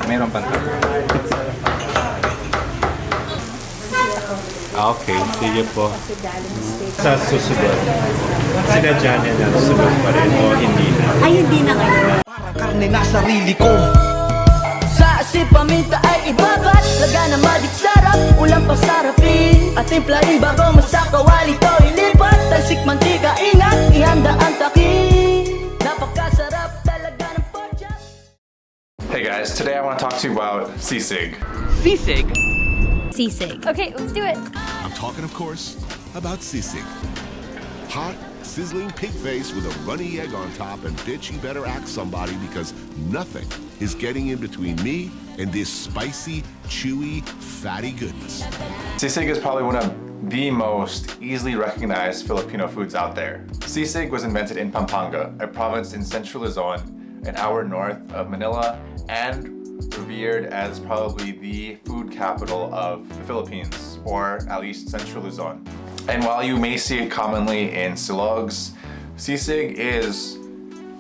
Meron pa. Okay, sige po. Sa susunod, sinadya niya na susunod pa rin o hindi na? Ay, hindi na ngayon. Parang karne na sarili ko. Sa asin paminta ay ibabat, laga na madik sarap, ulam pang sarapin. At timplahin bago masakawal ito ilipat. Talsik mantika, ingat, ihanda ang takin. Napakasarap talaga ng pork. Hey guys, today I want to talk to you about sisig. Sisig? Sisig. Okay, let's do it. I'm talking, of course, about sisig. Hot, sizzling pig face with a runny egg on top, and bitch, you better act somebody because nothing is getting in between me and this spicy, chewy, fatty goodness. Sisig is probably one of the most easily recognized Filipino foods out there. Sisig was invented in Pampanga, a province in Central Luzon, an hour north of Manila, and revered as probably the food capital of the Philippines, or at least Central Luzon. And while you may see it commonly in silogs, sisig is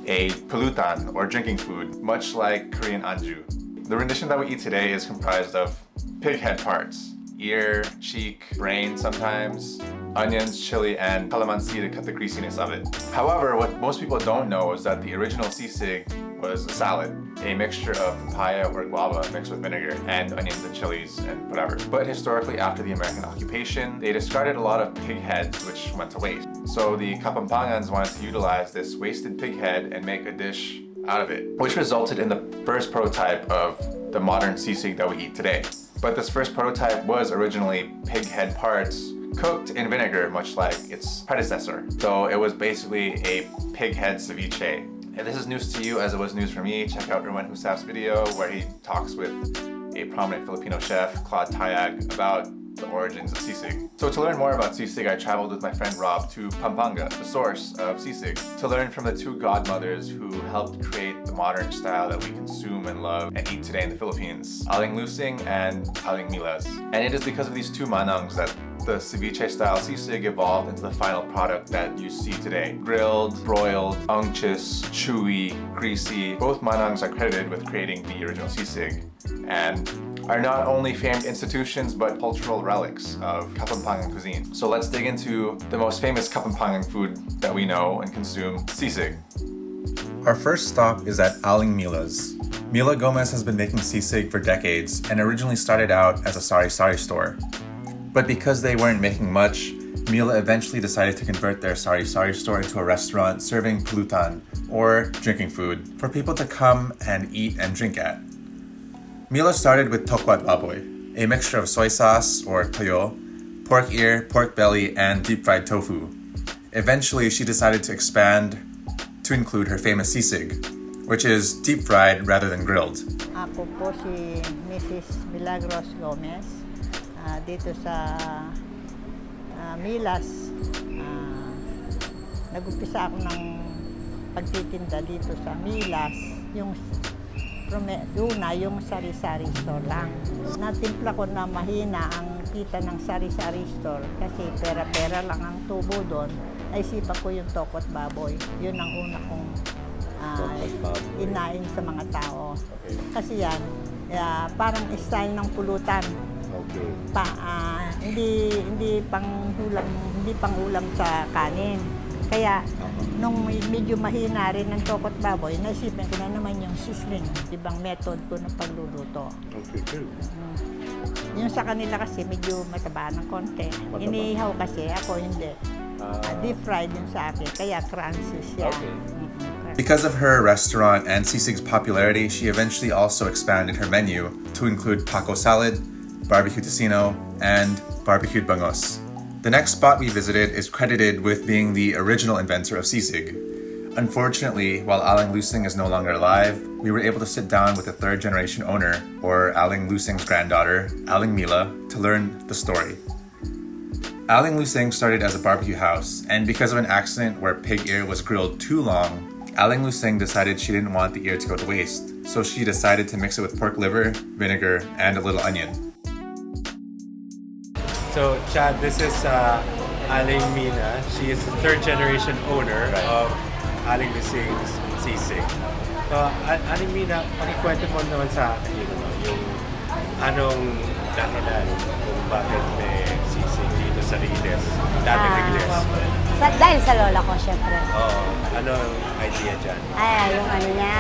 a pulutan, or drinking food, much like Korean anju. The rendition that we eat today is comprised of pig head parts, ear, cheek, brain sometimes, onions, chili, and calamansi to cut the greasiness of it. However, what most people don't know is that the original sisig was a salad, a mixture of papaya or guava mixed with vinegar and onions and chilies and whatever. But historically, after the American occupation, they discarded a lot of pig heads which went to waste. So the Kapampangans wanted to utilize this wasted pig head and make a dish out of it, which resulted in the first prototype of the modern sisig that we eat today. But this first prototype was originally pig head parts cooked in vinegar, much like its predecessor. So it was basically a pig head ceviche. If this is news to you, as it was news for me, check out Erwin Husaf's video where he talks with a prominent Filipino chef, Claude Tayag, about the origins of sisig. So to learn more about sisig, I traveled with my friend Rob to Pampanga, the source of sisig, to learn from the two godmothers who helped create the modern style that we consume and love and eat today in the Philippines, Aling Lucing and Aling Mila. And it is because of these two manangs that the ceviche-style sisig evolved into the final product that you see today. Grilled, broiled, unctuous, chewy, greasy. Both manangs are credited with creating the original sisig and are not only famed institutions but cultural relics of Kapampangan cuisine. So let's dig into the most famous Kapampangan food that we know and consume, sisig. Our first stop is at Aling Mila's. Mila Gomez has been making sisig for decades and originally started out as a sari-sari store. But because they weren't making much, Mila eventually decided to convert their sari-sari store into a restaurant serving pulutan, or drinking food, for people to come and eat and drink at. Mila started with Tokwa't Baboy, a mixture of soy sauce, or toyo, pork ear, pork belly, and deep-fried tofu. Eventually, she decided to expand to include her famous sisig, which is deep-fried rather than grilled. Ako po si Mrs. Milagros Gomez. Dito sa Milas, nag-umpisa ako ng pagtitinda dito sa Milas. Yung sari-sari store lang. Natimpla ko na mahina ang kita ng sari-sari store kasi pera-pera lang ang tubo doon. Naisipan ko yung Tokwa't Baboy. Yun ang una kong inain sa mga tao. Kasi yan, parang style ng pulutan. Hindi pang-ulam sa kanin. Kaya nung medyo mahina rin ng Tokwa't Baboy, naisipan ko na naman yung sizzling, ibang method ko ng pagluluto. Yung sa kanila kasi medyo mataba ng konti. Inihaw kasi, ako hindi. Deep fried yung sa akin, kaya crunchy siya. Because of her restaurant and sisig's popularity, she eventually also expanded her menu to include taco salad, barbecue tocino, and barbecued bangos. The next spot we visited is credited with being the original inventor of sisig. Unfortunately, while Aling Lucing is no longer alive, we were able to sit down with the third-generation owner, or Aling Lucing's granddaughter, Aling Mila, to learn the story. Aling Lucing started as a barbecue house, and because of an accident where pig ear was grilled too long, Aling Lucing decided she didn't want the ear to go to waste, so she decided to mix it with pork liver, vinegar, and a little onion. So, Chad, this is Aling Mila. She is the third generation owner of Aling Lucing's sisig. So, Aling Mila, pakikwento mo naman sa akin yung anong dahilan kung bakit may sisig dito sa Riles, dating Riles. Dahil sa lola ko, syempre. Oo, anong idea dyan? Ay, yung ano niya.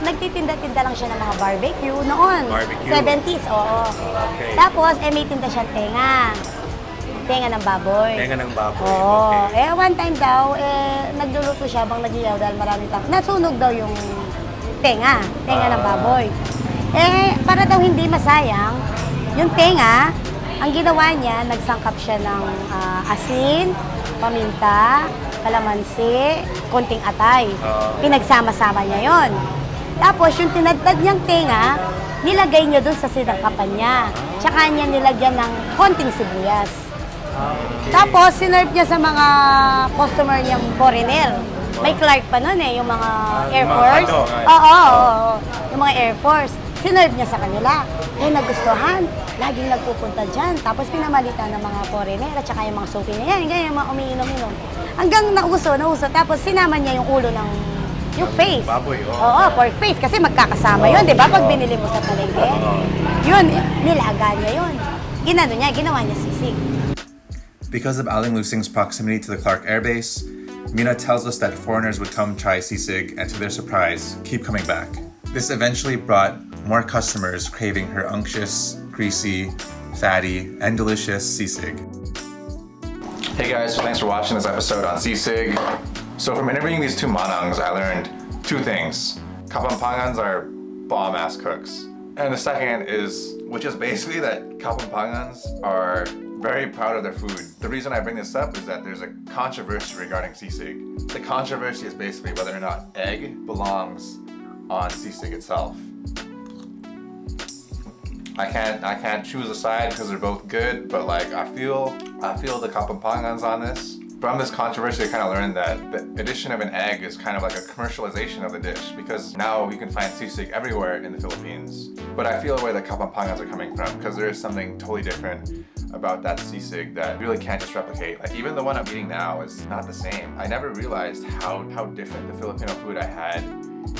Nagtitinda-tinda lang siya ng mga barbecue noon. Barbecue? 70s, oo. Okay. Tapos, may tinda siyang tenga. Tenga ng baboy. Tenga ng baboy, Oo. okay. One time daw, nagluluto siya bang nagiyaw dahil maraming tao. Nasunog daw yung tenga ng baboy. Para daw hindi masayang, yung tenga, ang ginawa niya, nagsangkap siya ng asin, paminta, calamansi, konting atay. Pinagsama-sama niya yon. Tapos yung tinadtad niyang tenga, nilagay niya dun sa sinangkapan niya. Tsaka niya nilagyan ng konting sibuyas. Okay. Tapos sinerve niya sa mga customer niyang foreigner. May Clark pa nun yung mga Air yung mga Force. ano, Oo, yung mga Air Force. Sinerve niya sa kanila. Nagustuhan. Laging nagpupunta dyan. Tapos pinamalitan ng mga foreigner at saka yung mga souvenir. Ganyan, yung mga umiinom-inom. Hanggang nauso. Tapos sinama niya yung ulo ng yung face. Baboy, Oo, pork face. Kasi magkakasama yun, di ba? Pag binili mo sa palengke. Yun, nilaga niya yun. Ginawa niya sisig. Because of Aling Lucing's proximity to the Clark Air Base, Mina tells us that foreigners would come try sisig and to their surprise, keep coming back. This eventually brought more customers craving her unctuous, greasy, fatty, and delicious sisig. Hey guys, so thanks for watching this episode on Sisig. So from interviewing these two manangs, I learned two things. Kapampangans are bomb-ass cooks. And the second is, which is basically that Kapampangans are very proud of their food. The reason I bring this up is that there's a controversy regarding sisig. The controversy is basically whether or not egg belongs on sisig itself. I can't choose a side because they're both good, but like I feel the Kapampangans on this. From this controversy, I kind of learned that the addition of an egg is kind of like a commercialization of the dish because now you can find sisig everywhere in the Philippines. But I feel where the Kapampangans are coming from because there is something totally different about that sisig that really can't just replicate. Like even the one I'm eating now is not the same. I never realized how different the Filipino food I had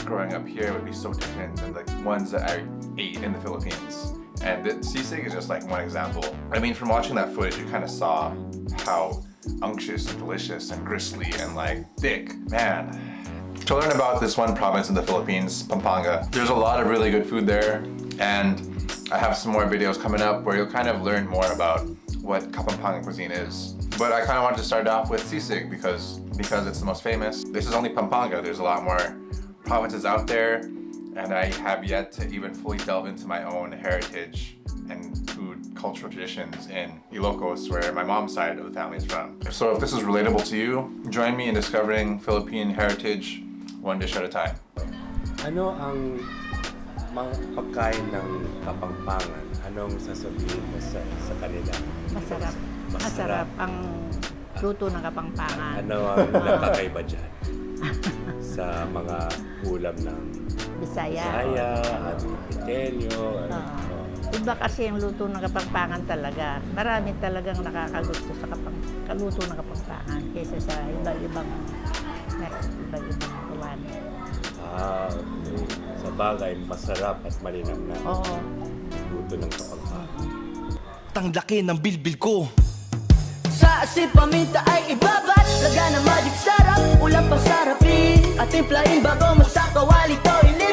growing up here would be so different than the ones that I ate in the Philippines. And the sisig is just like one example. I mean, from watching that footage, you kind of saw how unctuous and delicious and gristly and like thick. Man. To learn about this one province in the Philippines, Pampanga, there's a lot of really good food there, and I have some more videos coming up where you'll kind of learn more about what Kapampangan cuisine is. But I kind of wanted to start off with sisig because it's the most famous. This is only Pampanga. There's a lot more provinces out there, and I have yet to even fully delve into my own heritage and food cultural traditions in Ilocos, where my mom's side of the family is from. So if this is relatable to you, join me in discovering Philippine heritage one dish at a time. Ano ang mga pagkain ng Kapampangan? Anong sasabihin mo sa kanila? Masarap. Masarap ang luto ng Kapampangan. Ano ang nakakaiba dyan? Sa mga ulam ng Bisaya. at Itenyo. Iba kasi yung luto ng Kapampangan talaga. Marami talagang nakakagusto sa kaluto ng Kapampangan kaysa sa iba-ibang tuwan. Okay. Sa bagay, masarap at malinamnam. Oo. Luto ng Kapampangan. Tanglaki ng bilbil ko. Sa asin paminta ay ibabat, laga na magic sarap, ulam pang sarapin, at timplahin bago masakawali to